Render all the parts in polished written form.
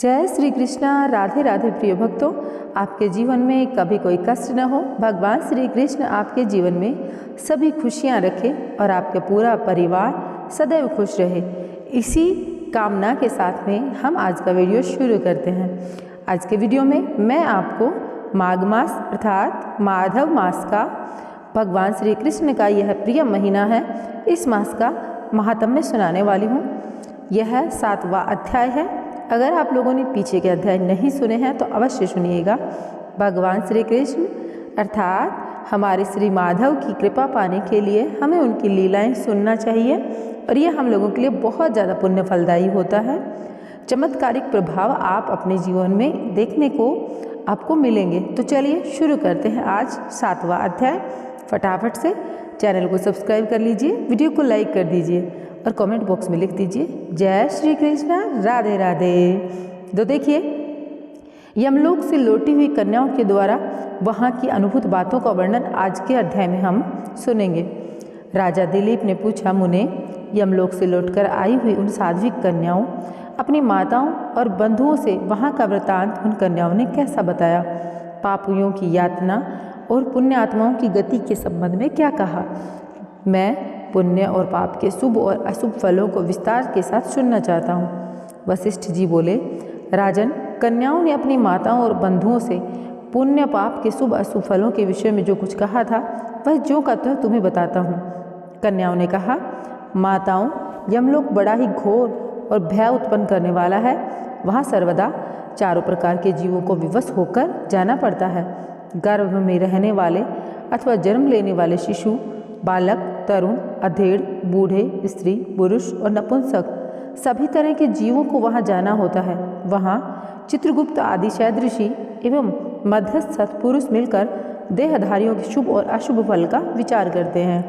जय श्री कृष्णा। राधे राधे प्रिय भक्तों, आपके जीवन में कभी कोई कष्ट न हो। भगवान श्री कृष्ण आपके जीवन में सभी खुशियां रखें और आपका पूरा परिवार सदैव खुश रहे। इसी कामना के साथ में हम आज का वीडियो शुरू करते हैं। आज के वीडियो में मैं आपको माघ मास अर्थात माधव मास का भगवान श्री कृष्ण का यह प्रिय महीना है, इस मास का महात्म्य सुनाने वाली हूँ। यह 7वां अध्याय है। अगर आप लोगों ने पीछे के अध्याय नहीं सुने हैं तो अवश्य सुनिएगा। भगवान श्री कृष्ण अर्थात हमारे श्री माधव की कृपा पाने के लिए हमें उनकी लीलाएं सुनना चाहिए और ये हम लोगों के लिए बहुत ज़्यादा पुण्य फलदायी होता है। चमत्कारिक प्रभाव आप अपने जीवन में देखने को आपको मिलेंगे। तो चलिए शुरू करते हैं आज 7वां अध्याय। फटाफट से चैनल को सब्सक्राइब कर लीजिए, वीडियो को लाइक कर दीजिए और कमेंट बॉक्स में लिख दीजिए जय श्री कृष्णा, राधे राधे। तो देखिए, यमलोक से लौटी हुई कन्याओं के द्वारा वहाँ की अनुभूत बातों का वर्णन आज के अध्याय में हम सुनेंगे। राजा दिलीप ने पूछा, मुने, यमलोक से लौटकर आई हुई उन साध्विक कन्याओं, अपनी माताओं और बंधुओं से वहाँ का वृतांत उन कन्याओं ने कैसा बताया? पापियों की यातना और पुण्य आत्माओं की गति के संबंध में क्या कहा? मैं पुण्य और पाप के शुभ और अशुभ फलों को विस्तार के साथ सुनना चाहता हूँ। वशिष्ठ जी बोले, राजन, कन्याओं ने अपनी माताओं और बंधुओं से पुण्य पाप के शुभ अशुभ फलों के विषय में जो कुछ कहा था वह जो का त्यों तुम्हें बताता हूँ। कन्याओं ने कहा, माताओं, यमलोक बड़ा ही घोर और भय उत्पन्न करने वाला है। वहाँ सर्वदा चारों प्रकार के जीवों को विवश होकर जाना पड़ता है। गर्भ में रहने वाले अथवा जन्म लेने वाले शिशु, बालक, तरुण, अधेड़, बूढ़े, स्त्री, पुरुष और नपुंसक सभी तरह के जीवों को वहाँ जाना होता है। वहाँ चित्रगुप्त आदि शैद ऋषि एवं मध्यस्थ सत्पुरुष मिलकर देहधारियों के शुभ और अशुभ फल का विचार करते हैं।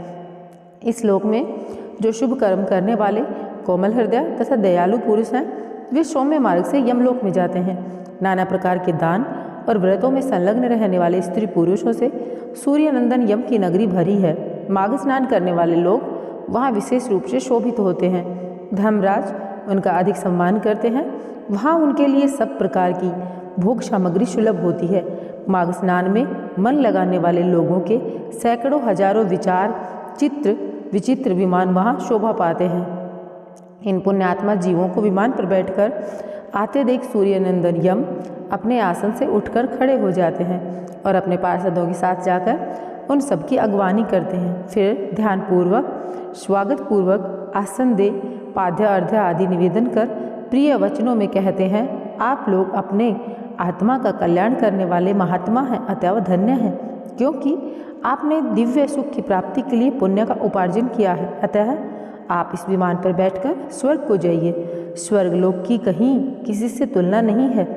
इस लोक में जो शुभ कर्म करने वाले कोमल हृदय तथा दयालु पुरुष हैं, वे सौम्य मार्ग से यमलोक में जाते हैं। नाना प्रकार के दान और व्रतों में संलग्न रहने वाले स्त्री पुरुषों से सूर्यनंदन यम की नगरी भरी है। माघ स्नान करने वाले लोग वहाँ विशेष रूप से शोभित होते हैं। धर्मराज उनका अधिक सम्मान करते हैं। वहाँ उनके लिए सब प्रकार की भोग सामग्री सुलभ होती है। माघ स्नान में मन लगाने वाले लोगों के सैकड़ों हजारों विचार चित्र विचित्र विमान वहाँ शोभा पाते हैं। इन पुण्यात्मा जीवों को विमान पर बैठकर आते देख सूर्यनंदन यम अपने आसन से उठकर खड़े हो जाते हैं और अपने पार्षदों के साथ जाकर उन सबकी अगवानी करते हैं। फिर ध्यानपूर्वक, स्वागत पूर्वक आसन दे, पाद्य अर्घ्य आदि निवेदन कर प्रिय वचनों में कहते हैं, आप लोग अपने आत्मा का कल्याण करने वाले महात्मा हैं, अतएव धन्य हैं, क्योंकि आपने दिव्य सुख की प्राप्ति के लिए पुण्य का उपार्जन किया है। अतः आप इस विमान पर बैठकर स्वर्ग को जाइए। स्वर्ग लोक की कहीं किसी से तुलना नहीं है।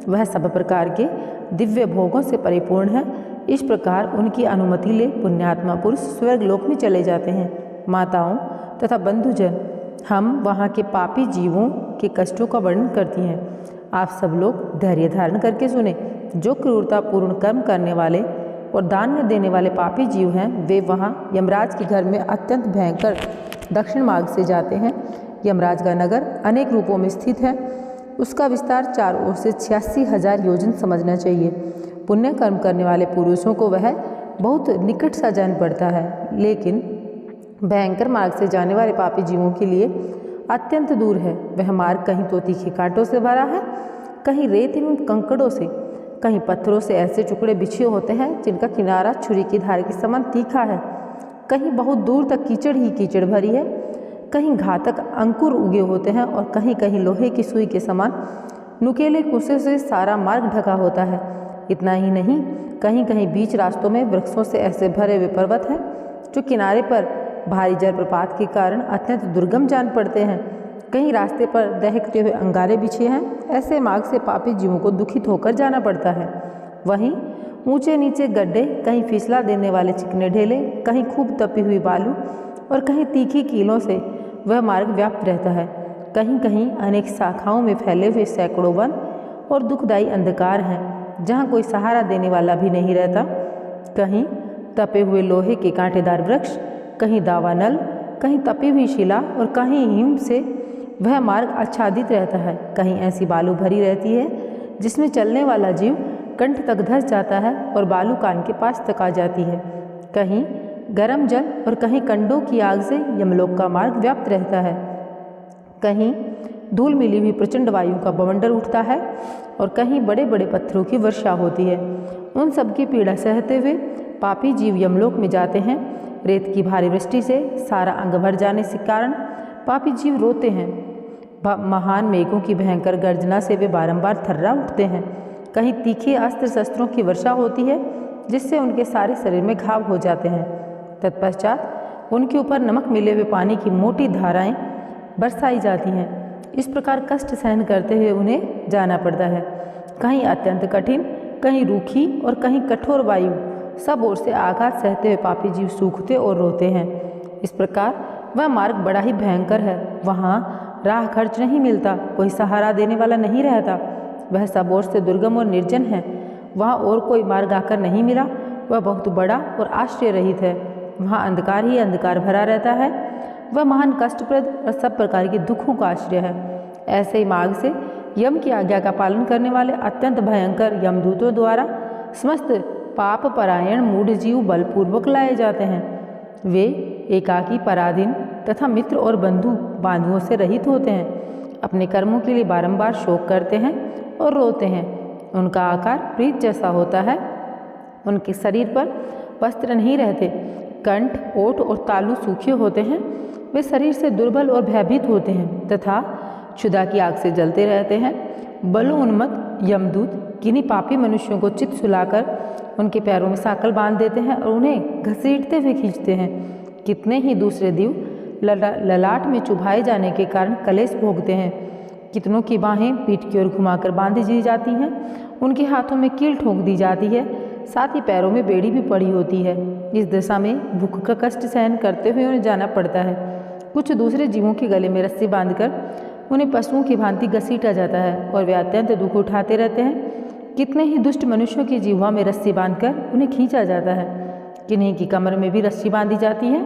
वह सब प्रकार के दिव्य भोगों से परिपूर्ण है। इस प्रकार उनकी अनुमति ले पुण्यात्मा पुरुष स्वर्ग लोक में चले जाते हैं। माताओं तथा बंधुजन, हम वहाँ के पापी जीवों के कष्टों का वर्णन करती हैं। आप सब लोग धैर्य धारण करके सुने। जो क्रूरतापूर्ण कर्म करने वाले और दान न देने वाले पापी जीव हैं, वे वहाँ यमराज के घर में अत्यंत भयंकर दक्षिण मार्ग से जाते हैं। यमराज का नगर अनेक रूपों में स्थित है। उसका विस्तार चारों ओर से 86,000 योजन समझना चाहिए। पुण्य कर्म करने वाले पुरुषों को वह बहुत निकट सा जान पड़ता है, लेकिन भयंकर मार्ग से जाने वाले पापी जीवों के लिए अत्यंत दूर है। वह मार्ग कहीं तो तीखे कांटों से भरा है, कहीं रेत एवं कंकड़ों से, कहीं पत्थरों से ऐसे टुकड़े बिछे होते हैं जिनका किनारा छुरी की धार के समान तीखा है। कहीं बहुत दूर तक कीचड़ ही कीचड़ भरी है। कहीं घातक अंकुर उगे होते हैं और कहीं कहीं लोहे की सुई के समान नुकीले कुशे से सारा मार्ग ढका होता है। इतना ही नहीं, कहीं कहीं बीच रास्तों में वृक्षों से ऐसे भरे हुए पर्वत हैं जो किनारे पर भारी जलप्रपात के कारण अत्यंत दुर्गम जान पड़ते हैं। कहीं रास्ते पर दहकते हुए अंगारे बिछे हैं। ऐसे मार्ग से पापी जीवों को दुखित होकर जाना पड़ता है। वहीं ऊंचे नीचे गड्ढे, कहीं फिसला देने वाले चिकने ढेले, कहीं खूब तपी हुई बालू और कहीं तीखी कीलों से वह मार्ग व्याप्त रहता है। कहीं कहीं अनेक शाखाओं में फैले हुए सैकड़ों वन और दुखदायी अंधकार हैं, जहाँ कोई सहारा देने वाला भी नहीं रहता। कहीं तपे हुए लोहे के कांटेदार वृक्ष, कहीं दावानल, कहीं तपी हुई शिला और कहीं हिम से वह मार्ग आच्छादित रहता है, कहीं ऐसी बालू भरी रहती है जिसमें चलने वाला जीव कंठ तक धंस जाता है और बालू कान के पास तक आ जाती है। कहीं गर्म जल और कहीं कंडों की आग से यमलोक का मार्ग व्याप्त रहता है। कहीं धूल मिली हुई प्रचंड वायु का बवंडर उठता है और कहीं बड़े बड़े पत्थरों की वर्षा होती है। उन सब की पीड़ा सहते हुए पापी जीव यमलोक में जाते हैं। रेत की भारी वृष्टि से सारा अंग भर जाने के कारण पापी जीव रोते हैं। महान मेघों की भयंकर गर्जना से वे बारंबार थर्रा उठते हैं। कहीं तीखे अस्त्र शस्त्रों की वर्षा होती है जिससे उनके सारे शरीर में घाव हो जाते हैं। तत्पश्चात उनके ऊपर नमक मिले हुए पानी की मोटी धाराएं बरसाई जाती हैं। इस प्रकार कष्ट सहन करते हुए उन्हें जाना पड़ता है। कहीं अत्यंत कठिन, कहीं रूखी और कहीं कठोर वायु, सब ओर से आघात सहते हुए पापी जीव सूखते और रोते हैं। इस प्रकार वह मार्ग बड़ा ही भयंकर है। वहाँ राह खर्च नहीं मिलता, कोई सहारा देने वाला नहीं रहता। वह सब ओर से दुर्गम और निर्जन है। वहाँ और कोई मार्ग आकर नहीं मिला। वह बहुत बड़ा और आश्रय रहित है। वहाँ अंधकार ही अंधकार भरा रहता है। वह महान कष्टप्रद और सब प्रकार के दुखों का आश्रय है। ऐसे ही मार्ग से यम की आज्ञा का पालन करने वाले अत्यंत भयंकर यमदूतों द्वारा समस्त पाप परायण मूढ़ जीव बलपूर्वक लाए जाते हैं। वे एकाकी, पराधीन तथा मित्र और बंधु बांधुओं से रहित होते हैं। अपने कर्मों के लिए बारंबार शोक करते हैं और रोते हैं। उनका आकार प्रीत जैसा होता है। उनके शरीर पर वस्त्र नहीं रहते। कंठ, ओठ और तालू सूखे होते हैं। वे शरीर से दुर्बल और भयभीत होते हैं तथा क्षुधा की आग से जलते रहते हैं। बलोन्मत्त यमदूत किन्हीं पापी मनुष्यों को चित सुलाकर उनके पैरों में साकल बांध देते हैं और उन्हें घसीटते हुए खींचते हैं। कितने ही दूसरे जीव ललाट में चुभाए जाने के कारण कलेश भोगते हैं। कितनों की बाहें पीठ की ओर घुमाकर बांधी दी जाती हैं। उनके हाथों में कील ठोक दी जाती है, साथ ही पैरों में बेड़ी भी पड़ी होती है। इस दशा में भूख का कष्ट सहन करते हुए उन्हें जाना पड़ता है। कुछ दूसरे जीवों के गले में रस्सी बांधकर उन्हें पशुओं की भांति घसीटा जाता है और वे अत्यंत दुख उठाते रहते हैं। कितने ही दुष्ट मनुष्यों की जिह्वा में रस्सी बांधकर उन्हें खींचा जाता है। किन्हीं की कमर में भी रस्सी बांधी जाती है।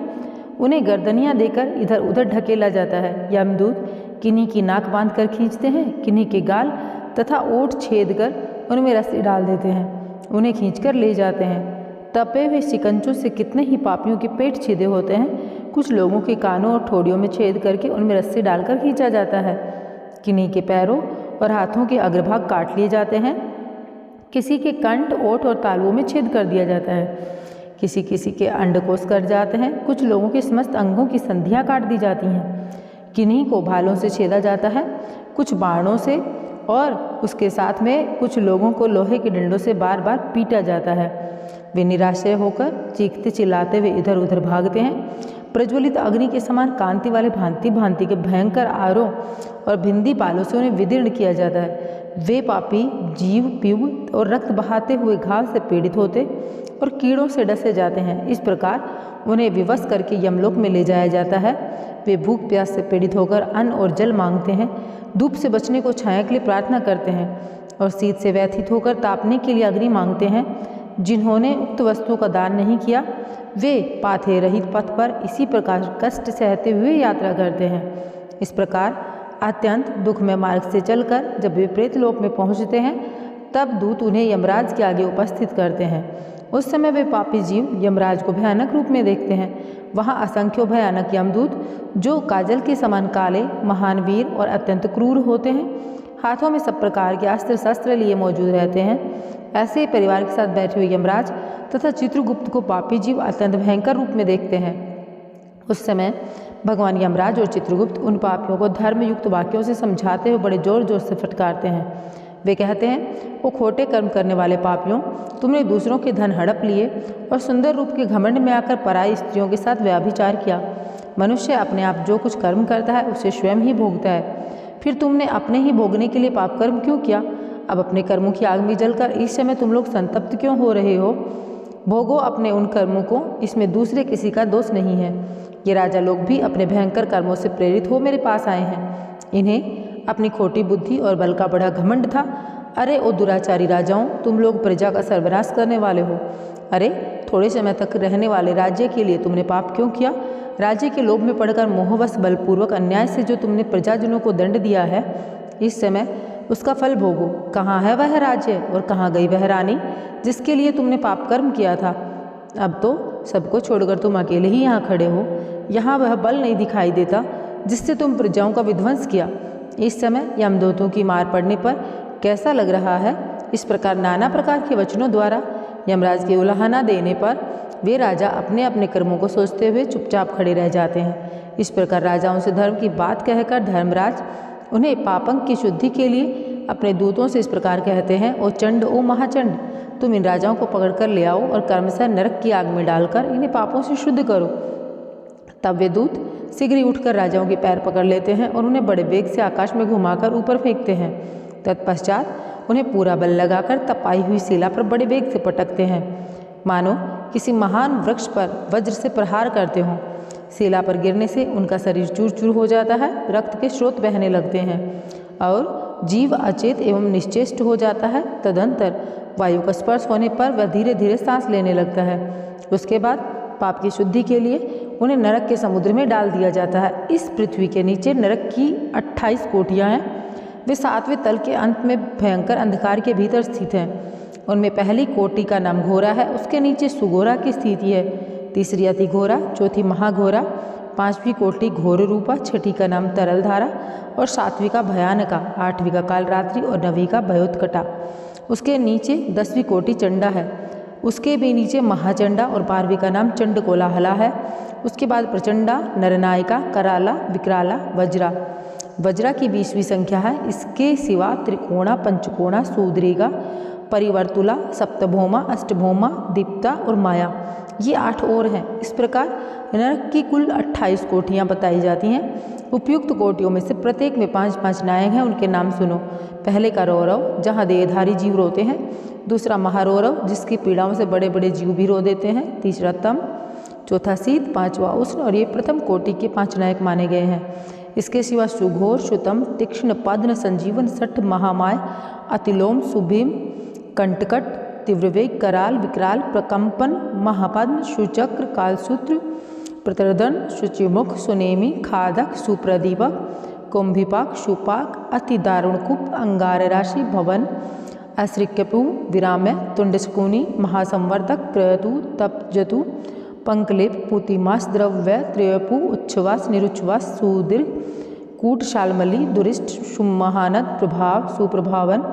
उन्हें गर्दनियाँ देकर इधर उधर ढकेला जाता है। यमदूत किन्हीं की नाक बांधकर खींचते हैं, किन्हीं के गाल तथा ओठ छेद कर उनमें रस्सी डाल देते हैं। उन्हें खींचकर ले जाते हैं। तपे हुए शिकंजों से कितने ही पापियों के पेट छेदे होते हैं। कुछ लोगों के कानों और ठोड़ियों में छेद करके उनमें रस्सी डालकर खींचा जाता है। किन्हीं के पैरों और हाथों के अग्रभाग काट लिए जाते हैं। किसी के कंठ, ओठ और तालुओं में छेद कर दिया जाता है। किसी किसी के अंडकोश कट जाते हैं। कुछ लोगों के समस्त अंगों की संधियाँ काट दी जाती हैं। किन्हीं को भालों से छेदा जाता है, कुछ बाणों से, और उसके साथ में कुछ लोगों को लोहे के डंडों से बार बार पीटा जाता है। वे निराश्रय होकर चीखते चिल्लाते हुए इधर उधर भागते हैं। प्रज्वलित अग्नि के समान कांति वाले भांति भांति के भयंकर आरों और भिंदी बालों से उन्हें विदीर्ण किया जाता है। वे पापी जीव पीव और रक्त बहाते हुए घाव से पीड़ित होते और कीड़ों से डसे जाते हैं। इस प्रकार उन्हें विवश करके यमलोक में ले जाया जाता है। वे भूख प्यास से पीड़ित होकर अन्न और जल मांगते हैं। धूप से बचने को छाया के लिए प्रार्थना करते हैं और शीत से व्यथित होकर तापने के लिए अग्नि मांगते हैं। जिन्होंने उक्त वस्तुओं का दान नहीं किया वे पाथे रहित पथ पर इसी प्रकार कष्ट सहते हुए यात्रा करते हैं। इस प्रकार अत्यंत दुखमय मार्ग से चलकर जब वे प्रेतलोक में पहुंचते हैं तब दूत उन्हें यमराज के आगे उपस्थित करते हैं। उस समय वे पापी जीव यमराज को भयानक रूप में देखते हैं। वहाँ असंख्यों भयानक यमदूत जो काजल के समान काले, महान वीर और अत्यंत क्रूर होते हैं, हाथों में सब प्रकार के अस्त्र शस्त्र लिए मौजूद रहते हैं। ऐसे ही परिवार के साथ बैठे हुए यमराज तथा चित्रगुप्त को पापी जीव अत्यंत भयंकर रूप में देखते हैं। उस समय भगवान यमराज और चित्रगुप्त उन पापियों को धर्मयुक्त वाक्यों से समझाते हुए बड़े जोर जोर से फटकारते हैं। वे कहते हैं, वो खोटे कर्म करने वाले पापियों, तुमने दूसरों के धन हड़प लिए और सुंदर रूप के घमंड में आकर पराई स्त्रियों के साथ व्यभिचार किया। मनुष्य अपने आप जो कुछ कर्म करता है उसे स्वयं ही भोगता है। फिर तुमने अपने ही भोगने के लिए पाप कर्म क्यों किया? अब अपने कर्मों की आग में जलकर इस समय तुम लोग संतप्त क्यों हो रहे हो? भोगो अपने उन कर्मों को, इसमें दूसरे किसी का दोष नहीं है। ये राजा लोग भी अपने भयंकर कर्मों से प्रेरित हो मेरे पास आए हैं। इन्हें अपनी खोटी बुद्धि और बल का बड़ा घमंड था। अरे ओ दुराचारी राजाओं, तुम लोग प्रजा का सर्वनाश करने वाले हो। अरे थोड़े समय तक रहने वाले राज्य के लिए तुमने पाप क्यों किया? राज्य के लोभ में पड़कर मोहवश बलपूर्वक अन्याय से जो तुमने प्रजाजनों को दंड दिया है, इस समय उसका फल भोगो। कहाँ है वह राज्य और कहाँ गई वह रानी जिसके लिए तुमने पाप कर्म किया था? अब तो सबको छोड़कर तुम अकेले ही यहाँ खड़े हो। यहाँ वह बल नहीं दिखाई देता जिससे तुम प्रजाओं का विध्वंस किया। इस समय यमदूतों की मार पड़ने पर कैसा लग रहा है? इस प्रकार नाना प्रकार के वचनों द्वारा यमराज की उलाहना देने पर वे राजा अपने अपने कर्मों को सोचते हुए चुपचाप खड़े रह जाते हैं। इस प्रकार राजाओं से धर्म की बात कहकर धर्मराज उन्हें पापंक की शुद्धि के लिए अपने दूतों से इस प्रकार कहते हैं, ओ चंड, ओ महाचंड, तुम इन राजाओं को पकड़कर ले आओ और क्रमशः नरक की आग में डालकर इन्हें पापों से शुद्ध करो। तब वे दूत शीघ्र ही उठकर राजाओं के पैर पकड़ लेते हैं और उन्हें बड़े वेग से आकाश में घुमाकर ऊपर फेंकते हैं। तत्पश्चात उन्हें पूरा बल लगाकर तपाई हुई शिला पर बड़े वेग से पटकते हैं, मानो किसी महान वृक्ष पर वज्र से प्रहार करते हों। शिला पर गिरने से उनका शरीर चूर चूर हो जाता है, रक्त के स्रोत बहने लगते हैं और जीव अचेत एवं निश्चेष्ट हो जाता है। तदंतर वायु का स्पर्श होने पर वह धीरे धीरे सांस लेने लगता है। उसके बाद पाप की शुद्धि के लिए उन्हें नरक के समुद्र में डाल दिया जाता है। इस पृथ्वी के नीचे नरक की 28 कोठियाँ हैं। वे 7वें तल के अंत में भयंकर अंधकार के भीतर स्थित हैं। उनमें पहली कोटि का नाम घोरा है, उसके नीचे सुघोरा की स्थिति है, तीसरी अति घोरा, चौथी महाघोरा, 5वीं कोटि घोर रूपा, 6ठी का नाम तरल धारा और 7वीं का भयानका, 8वीं का कालरात्रि और 9वीं का भयोत्कटा। उसके नीचे 10वीं कोटि चंडा है, उसके भी नीचे महाचंडा और 12वीं का नाम चंड कोलाहला है। उसके बाद प्रचंडा, नरनायिका, कराला, विकराला, वज्रा। वज्रा की 20वीं संख्या है। इसके सिवा त्रिकोणा, पंचकोणा, सूद्रेगा, परिवर्तुला, सप्तभौमा, अष्टभौमा, दीप्ता और माया, ये 8 और हैं। इस प्रकार नरक की कुल 28 कोठियाँ बताई जाती हैं। उपयुक्त कोटियों में से प्रत्येक में 5-5 नायक हैं, उनके नाम सुनो। पहले का रौरव, जहाँ देहधारी जीव रोते हैं। दूसरा महारौरव, जिसकी पीड़ाओं से बड़े बड़े जीव भी रो देते हैं। तीसरा तम, चौथा शीत, 5वां उष्ण और ये प्रथम कोटि के 5 नायक माने गए हैं। इसके सिवा सुघोर, शुतम, तीक्ष्ण, पद्म, संजीवन, सठ, महामाय, अतिलोम, सुभीम, कंटकट, तीव्रवेग, कराल, विकराल, प्रकंपन, महापद्म, सुचक्र, कालसूत्र, प्रतरदन, शुचिमुख, सुनेमी, खादक, सुप्रदीपक, कुंभिपाक, शुपाक, अति दारुणकूप, अंगार राशि, भवन, अश्रिक्यपु, विराम्य, तुंडशकुनी, महासंवर्तक, प्रयतु, तपजतु, पंकलेप, पुतिमास, द्रव्य, त्रयपु, उच्छ्वास, निरुच्छ्वास, सुदीर्घ, कूट, शालमली, दुरिष्ट, सुमहानद, प्रभाव, सुप्रभावन,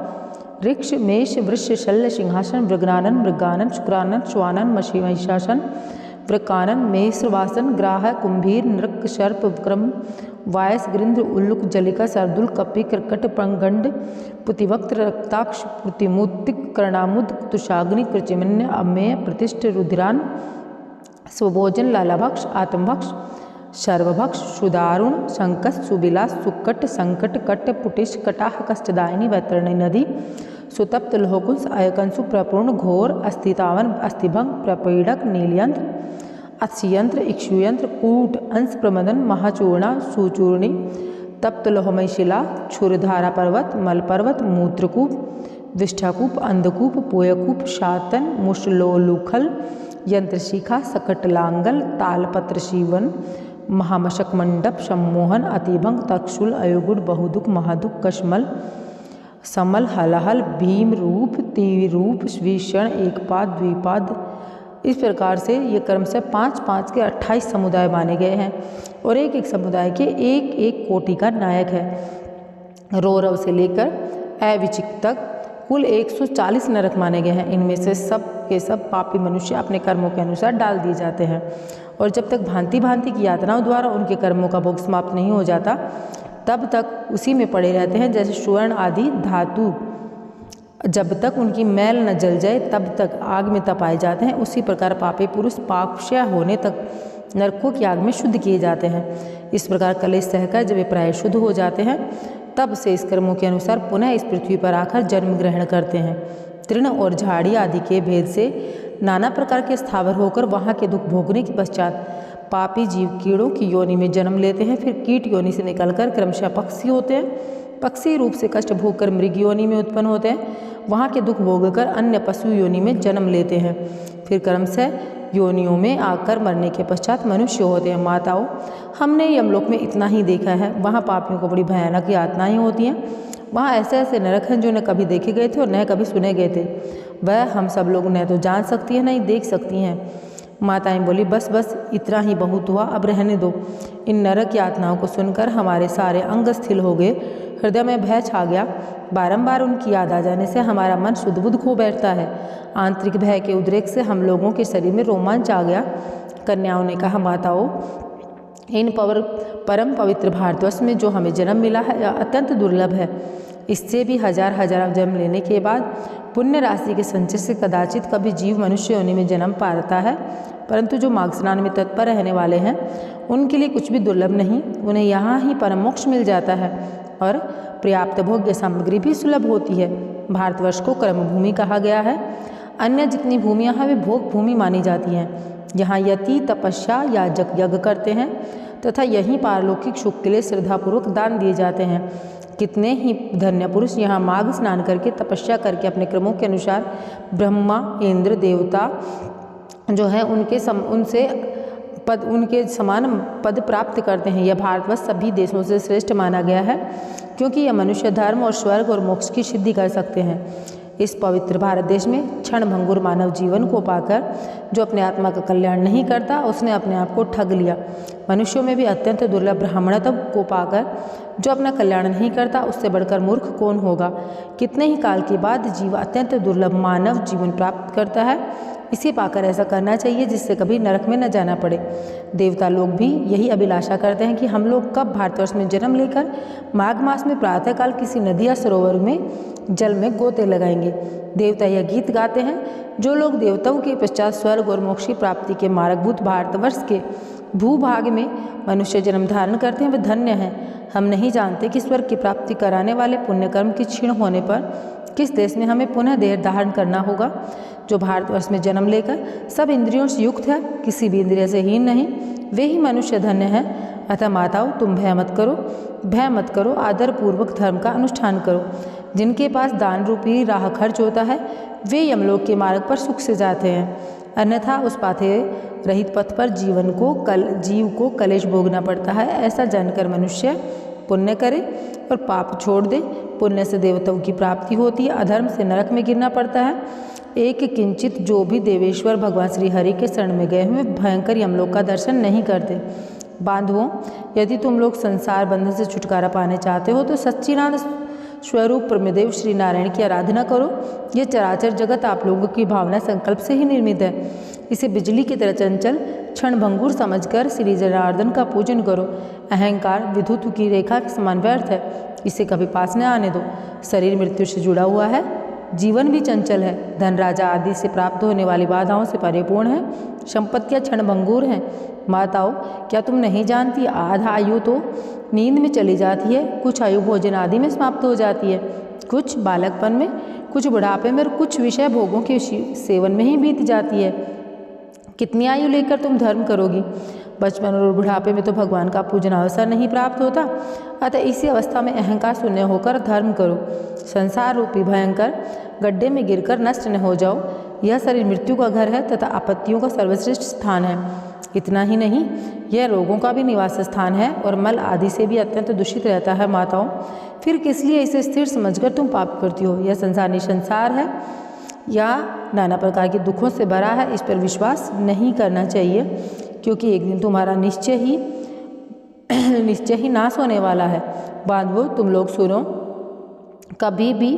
ऋक्ष, मेष, वृष, शल्य, सिंहासन, मृगनानन, मृगानन, शुक्रानन, श्वानन, महिषासन, वृकानन, मेषवासन, ग्राह, कुंभीर, नृक, सर्प, विक्रम, वायस, गृंध्र, उल्लुक, जलिका, सरदुल, कपि, कर्कट, पंगंड, पुतिवक्त, रक्ताक्ष, प्रतिमुत्तिक, कर्णामुद, तुषाग्नि, कृचिमन्य, अमेय, प्रतिष्ठ, रुधिरान, स्वभोजन, लालाभक्ष, आत्मभक्ष, सर्वभक्ष, सुदारुण, शंकस, सुबिलास, सुकट, संकट, कट, पुटिश, कटाह, कष्टदायिनी, वैतरणी नदी, सुतप्त, लोहकुंस, अयकंसु, प्रपूर्ण, घोर, अस्थितावन, अस्थिभंग, प्रपीड़क, नीलयंत्र, अक्षयंत्र, इक्षुयंत्र, कूट, अंश, प्रमदन, महाचूर्णा, सुचूर्णी, तप्त लोहमय शिला, क्षुरधारा पर्वत, मल पर्वत, मूत्रकूप, विष्ठाकूप, अंधकूप, पोयकूप, शातन, मुशलोलुखल, यंत्रशिखा, सकटलांगल, तालपत्र शिवन, महामशक मंडप, सम्मोहन, अतिभंग, तक्षुल, अयोगुड़, बहुदुख, महादुख, कश्मल, समल, हलाहल, भीम रूप, तीरूप, विषण, एकपाद, द्विपाद। इस प्रकार से ये क्रमशः 5-5 के 28 समुदाय माने गए हैं और एक एक समुदाय के एक एक कोटि का नायक है। रौरव से लेकर अविचिक तक कुल 140 नरक माने गए हैं। इनमें से सब के सब पापी मनुष्य अपने कर्मों के अनुसार डाल दिए जाते हैं और जब तक भांति भांति की यातनाओं द्वारा उनके कर्मों का भोग समाप्त नहीं हो जाता तब तक उसी में पड़े रहते हैं। जैसे स्वर्ण आदि धातु जब तक उनकी मैल न जल जाए तब तक आग में तपाए जाते हैं, उसी प्रकार पापी पुरुष पापक्षय होने तक नरकों की आग में शुद्ध किए जाते हैं। इस प्रकार कलेश सहकर जब वे प्राय शुद्ध हो जाते हैं तब से इस कर्मों के अनुसार पुनः इस पृथ्वी पर आकर जन्म ग्रहण करते हैं। तृण और झाड़ी आदि के भेद से नाना प्रकार के स्थावर होकर वहाँ के दुख भोगने के पश्चात पापी जीव कीड़ों की योनि में जन्म लेते हैं। फिर कीट योनि से निकलकर क्रमशः पक्षी होते हैं। पक्षी रूप से कष्ट भोगकर मृग योनि में उत्पन्न होते हैं। वहाँ के दुख भोगकर अन्य पशु योनि में जन्म लेते हैं। फिर क्रमशः योनियों में आकर मरने के पश्चात मनुष्य होते हैं। माताओं, हमने यमलोक में इतना ही देखा है, वहाँ पापियों को बड़ी भयानक यातनाएं होती हैं। वहाँ ऐसे ऐसे नरक हैं जो न कभी देखे गए थे और न कभी सुने गए थे। वह हम सब लोग न तो जान सकती हैं न ही देख सकती हैं। माताएं बोली, बस बस इतना ही बहुत हुआ, अब रहने दो। इन नरक यातनाओं को सुनकर हमारे सारे अंग स्थिर हो गए, हृदय में भय छा गया। बारंबार उनकी याद आ जाने से हमारा मन शुद्ध बुद्ध खो बैठता है। आंतरिक भय के उद्रेक से हम लोगों के शरीर में रोमांच आ गया। कन्याओं ने कहा, माताओं, इन परम पवित्र भारतवर्ष में जो हमें जन्म मिला है यह अत्यंत दुर्लभ है। इससे भी हजार हजार जन्म लेने के बाद पुण्य राशि के संचय से कदाचित कभी जीव मनुष्य योनि में जन्म पाता है, परंतु जो मार्ग स्नान में तत्पर रहने वाले हैं उनके लिए कुछ भी दुर्लभ नहीं। उन्हें यहाँ ही परम मोक्ष मिल जाता है और पर्याप्त भोग्य सामग्री भी सुलभ होती है। भारतवर्ष को कर्म भूमि कहा गया है। अन्य जितनी भूमियाँ हैं वे भोग भूमि मानी जाती हैं। यहाँ यति तपस्या या यज्ञ करते हैं तथा यहीं पारलौकिक सुख के लिए श्रद्धापूर्वक दान दिए जाते हैं। कितने ही धन्य पुरुष यहाँ माघ स्नान करके तपस्या करके अपने क्रमों के अनुसार ब्रह्मा इंद्र देवता जो है उनके समान पद प्राप्त करते हैं। यह भारतवर्ष सभी देशों से श्रेष्ठ माना गया है, क्योंकि यह मनुष्य धर्म और स्वर्ग और मोक्ष की सिद्धि कर सकते हैं। इस पवित्र भारत देश में क्षण भंगुर मानव जीवन को पाकर जो अपने आत्मा का कल्याण नहीं करता, उसने अपने आप को ठग लिया। मनुष्यों में भी अत्यंत दुर्लभ ब्राह्मणत्व को पाकर जो अपना कल्याण नहीं करता, उससे बढ़कर मूर्ख कौन होगा। कितने ही काल के बाद जीव अत्यंत दुर्लभ मानव जीवन प्राप्त करता है। इसे पाकर ऐसा करना चाहिए जिससे कभी नरक में न जाना पड़े। देवता लोग भी यही अभिलाषा करते हैं कि हम लोग कब भारतवर्ष में जन्म लेकर माघ मास में प्रातःकाल किसी नदी या सरोवर में जल में गोते लगाएंगे। देवता यह गीत गाते हैं, जो लोग देवताओं के पश्चात स्वर्ग और मोक्ष की प्राप्ति के मार्गभूत भारतवर्ष के भूभाग में मनुष्य जन्म धारण करते हैं, वे धन्य हैं। हम नहीं जानते कि स्वर्ग की प्राप्ति कराने वाले पुण्यकर्म के क्षीण होने पर किस देश में हमें पुनः देह धारण करना होगा। जो भारतवर्ष में जन्म लेकर सब इंद्रियों से युक्त है, किसी भी इंद्रिय से हीन नहीं, वे ही मनुष्य धन्य हैं। अतः माताओं, तुम भय मत करो, आदरपूर्वक धर्म का अनुष्ठान करो। जिनके पास दान रूपी राह खर्च होता है, वे यमलोक के मार्ग पर सुख से जाते हैं। अन्यथा उस पाथे रहित पथ पर जीव को कलेश भोगना पड़ता है। ऐसा जानकर मनुष्य पुण्य करे और पाप छोड़ दे। पुण्य से देवताओं की प्राप्ति होती है, अधर्म से नरक में गिरना पड़ता है। एक किंचित जो भी देवेश्वर भगवान श्री हरि के शरण में गए हुए भयंकर यमलोक का दर्शन नहीं करते। बांधवों, यदि तुम लोग संसार बंधन से छुटकारा पाने चाहते हो तो सच्चिदानंद स्वरूप परमदेव श्री नारायण की आराधना करो। यह चराचर जगत आप लोगों की भावना संकल्प से ही निर्मित है। इसे बिजली की तरह चंचल क्षण भंगुर समझकर श्री जनार्दन का पूजन करो। अहंकार विद्युत की रेखा के समान व्यर्थ है, इसे कभी पास न आने दो। शरीर मृत्यु से जुड़ा हुआ है, जीवन भी चंचल है। धन राजा आदि से प्राप्त होने वाली बाधाओं से परिपूर्ण है। संपत्तियां क्षण भंगुर हैं। माताओं, क्या तुम नहीं जानती, आधा आयु तो नींद में चली जाती है, कुछ आयु भोजन आदि में समाप्त हो जाती है, कुछ बालकपन में, कुछ बुढ़ापे में और कुछ विषय भोगों के सेवन में ही बीत जाती है। कितनी आयु लेकर तुम धर्म करोगी। बचपन और बुढ़ापे में तो भगवान का पूजन अवसर नहीं प्राप्त होता। अतः इसी अवस्था में अहंकार शून्य होकर धर्म करो। संसार रूपी भयंकर गड्ढे में गिरकर नष्ट न हो जाओ। यह शरीर मृत्यु का घर है तथा आपत्तियों का सर्वश्रेष्ठ स्थान है। इतना ही नहीं, यह रोगों का भी निवास स्थान है और मल आदि से भी अत्यंत दूषित रहता है। माताओं, फिर किस लिए इसे स्थिर समझकर तुम पाप करती हो। यह संसार निसंसार है या नाना प्रकार के दुखों से भरा है, इस पर विश्वास नहीं करना चाहिए, क्योंकि एक दिन तुम्हारा निश्चय ही नाश होने वाला है। बांधवों, तुम लोग सुनो, कभी भी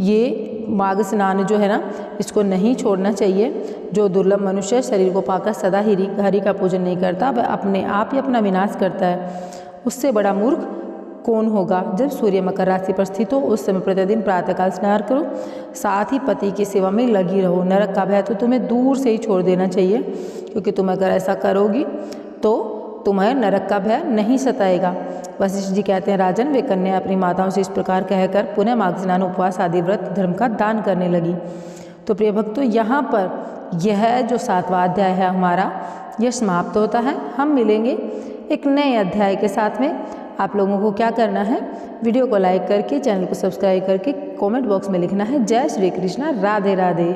ये माघ स्नान जो है ना, इसको नहीं छोड़ना चाहिए। जो दुर्लभ मनुष्य शरीर को पाकर सदा ही हरि का पूजन नहीं करता, वह अपने आप ही अपना विनाश करता है। उससे बड़ा मूर्ख कौन होगा। जब सूर्य मकर राशि पर स्थित हो उस समय प्रतिदिन प्रातःकाल स्नान करो, साथ ही पति की सेवा में लगी रहो। नरक का भय तो तुम्हें दूर से ही छोड़ देना चाहिए, क्योंकि तुम अगर ऐसा करोगी तो तुम्हें नरक का भय नहीं सताएगा। वशिष्ठ जी कहते हैं, राजन, वे कन्या अपनी माताओं से इस प्रकार कहकर पुनः माघ स्नान, उपवास आदि व्रत धर्म का दान करने लगी। तो प्रिय भक्तों, यहाँ पर यह जो 7वां अध्याय है हमारा, यह समाप्त होता है। हम मिलेंगे एक नए अध्याय के साथ में। आप लोगों को क्या करना है, वीडियो को लाइक करके, चैनल को सब्सक्राइब करके कमेंट बॉक्स में लिखना है जय श्री कृष्णा, राधे राधे।